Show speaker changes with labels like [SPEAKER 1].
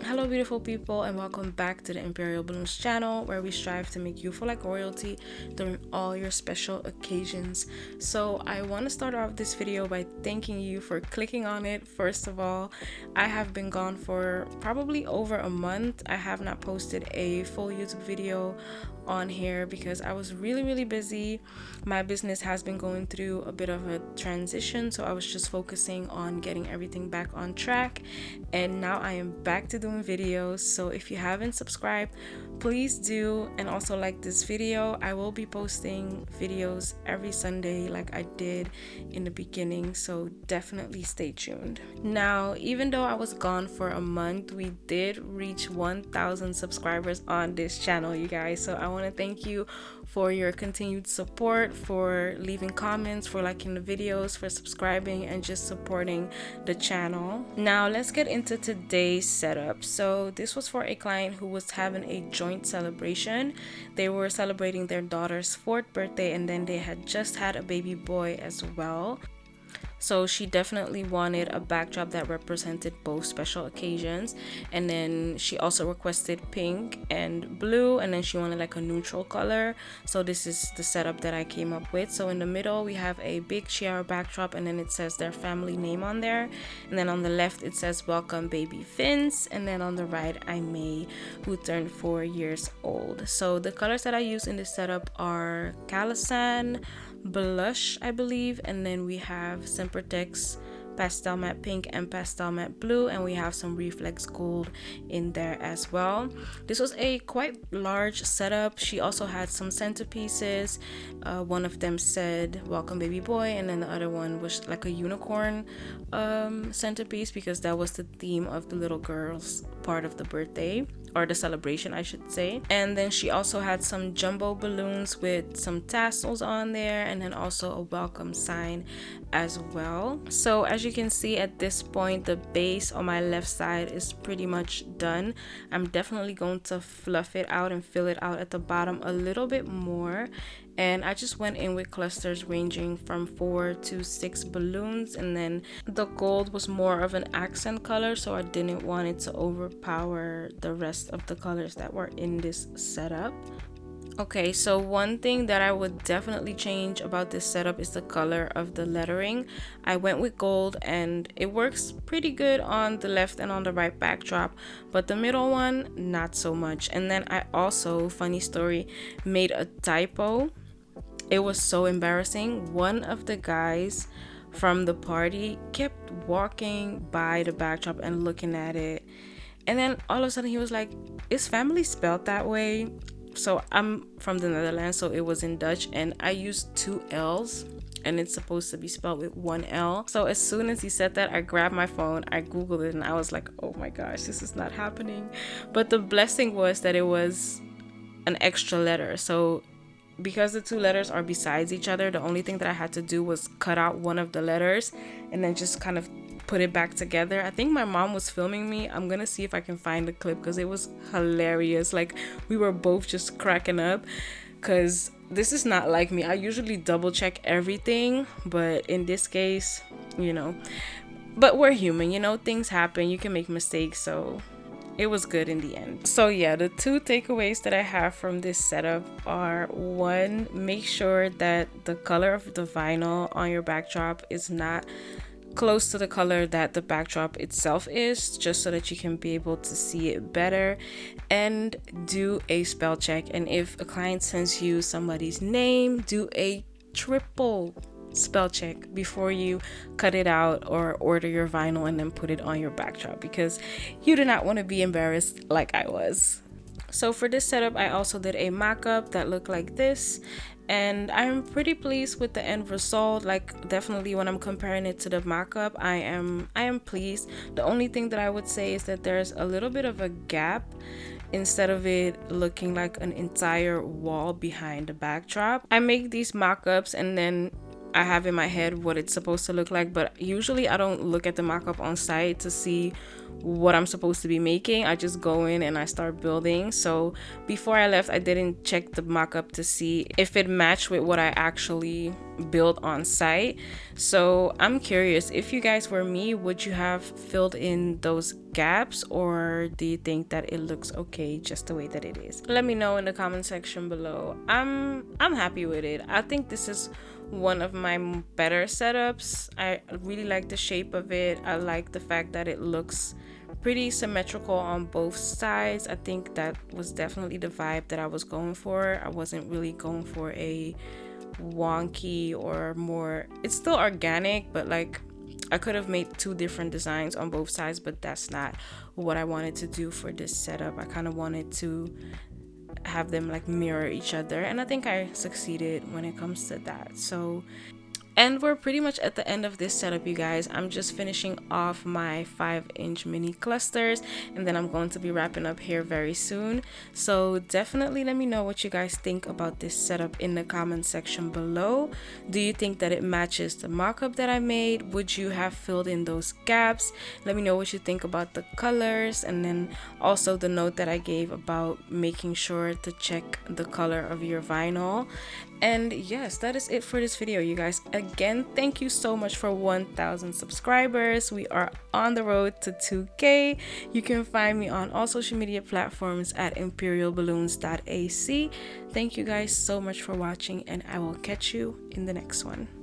[SPEAKER 1] Hello beautiful people, and welcome back to the Imperial Balloons channel, where we strive to make you feel like royalty during all your special occasions. So I want to start off this video by thanking you for clicking on it. First of all, I have been gone for probably over a month. I have not posted a full YouTube video on here because I was really busy. My business has been going through a bit of a transition, so I was just focusing on getting everything back on track, and now I am back to doing videos. So if you haven't subscribed, please do, and also like this video. I will be posting videos every Sunday like I did in the beginning, so definitely stay tuned. Now, even though I was gone for a month, we did reach 1,000 subscribers on this channel, you guys. So I want to thank you for your continued support, for leaving comments, for liking the videos, for subscribing, and just supporting the channel. Now let's get into today's setup. So this was for a client who was having a joint celebration. They were celebrating their daughter's 4th birthday, and then they had just had a baby boy as well. So she definitely wanted a backdrop that represented both special occasions, and then she also requested pink and blue, and then she wanted like a neutral color. So this is the setup that I came up with. So in the middle we have a big tiara backdrop, and then it says their family name on there, and then on the left it says welcome baby Vince, and then on the right I'm May, who turned 4 years old. So the colors that I use in this setup are Kalisan Blush, I believe, and then we have Sempertex pastel matte pink and pastel matte blue, and we have some reflex gold in there as well. This was a quite large setup. She also had some centerpieces. One of them said welcome baby boy, and then the other one was like a unicorn centerpiece, because that was the theme of the little girl's part of the birthday, or the celebration I should say. And then she also had some jumbo balloons with some tassels on there, and then also a welcome sign as well. So as you can see at this point, the base on my left side is pretty much done. I'm definitely going to fluff it out and fill it out at the bottom a little bit more, and I just went in with clusters ranging from 4 to 6 balloons, and then the gold was more of an accent color, so I didn't want it to overpower the rest of the colors that were in this setup. Okay, so one thing that I would definitely change about this setup is the color of the lettering. I went with gold, and it works pretty good on the left and on the right backdrop, but the middle one, not so much. And then I also, funny story, made a typo. It was so embarrassing. One of the guys from the party kept walking by the backdrop and looking at it, and then all of a sudden he was like, is family spelled that way? So I'm from the Netherlands, so it was in Dutch, and I used 2 L's, and it's supposed to be spelled with 1 L. So as soon as he said that, I grabbed my phone, I googled it, and I was like, oh my gosh, this is not happening. But the blessing was that it was an extra letter. So because the 2 letters are besides each other, the only thing that I had to do was cut out one of the letters and then just kind of put it back together. I think my mom was filming me. I'm gonna see if I can find the clip, because it was hilarious. Like, we were both just cracking up, because this is not like me. I usually double check everything, but in this case, you know, but we're human, you know, things happen, you can make mistakes, so it was good in the end. So yeah, the 2 takeaways that I have from this setup are: 1, make sure that the color of the vinyl on your backdrop is not close to the color that the backdrop itself is, just so that you can be able to see it better. And do a spell check, and if a client sends you somebody's name, do a triple spell check before you cut it out or order your vinyl and then put it on your backdrop, because you do not want to be embarrassed like I was. So for this setup, I also did a mock-up that looked like this, and I'm pretty pleased with the end result. Like, definitely when I'm comparing it to the mock-up, I am pleased. The only thing that I would say is that there's a little bit of a gap, instead of it looking like an entire wall behind the backdrop. I make these mock-ups, and then I have in my head what it's supposed to look like, but usually I don't look at the mock-up on site to see what I'm supposed to be making. I just go in and I start building. So before I left, I didn't check the mock-up to see if it matched with what I actually built on site. So I'm curious, if you guys were me, would you have filled in those gaps, or do you think that it looks okay just the way that it is? Let me know in the comment section below. I'm happy with it. I think this is one of my better setups. I really like the shape of it. I like the fact that it looks pretty symmetrical on both sides. I think that was definitely the vibe that I was going for. I wasn't really going for a wonky or more, it's still organic, but like I could have made two different designs on both sides, but that's not what I wanted to do for this setup. I kind of wanted to have them like mirror each other, and I think I succeeded when it comes to that. So, and we're pretty much at the end of this setup, you guys. I'm just finishing off my 5-inch mini clusters, and then I'm going to be wrapping up here very soon. So definitely let me know what you guys think about this setup in the comment section below. Do you think that it matches the mock-up that I made? Would you have filled in those gaps? Let me know what you think about the colors, and then also the note that I gave about making sure to check the color of your vinyl. And yes, that is it for this video, you guys. Again, thank you so much for 1,000 subscribers. We are on the road to 2K. You can find me on all social media platforms at imperialballoons.ac. Thank you guys so much for watching, and I will catch you in the next one.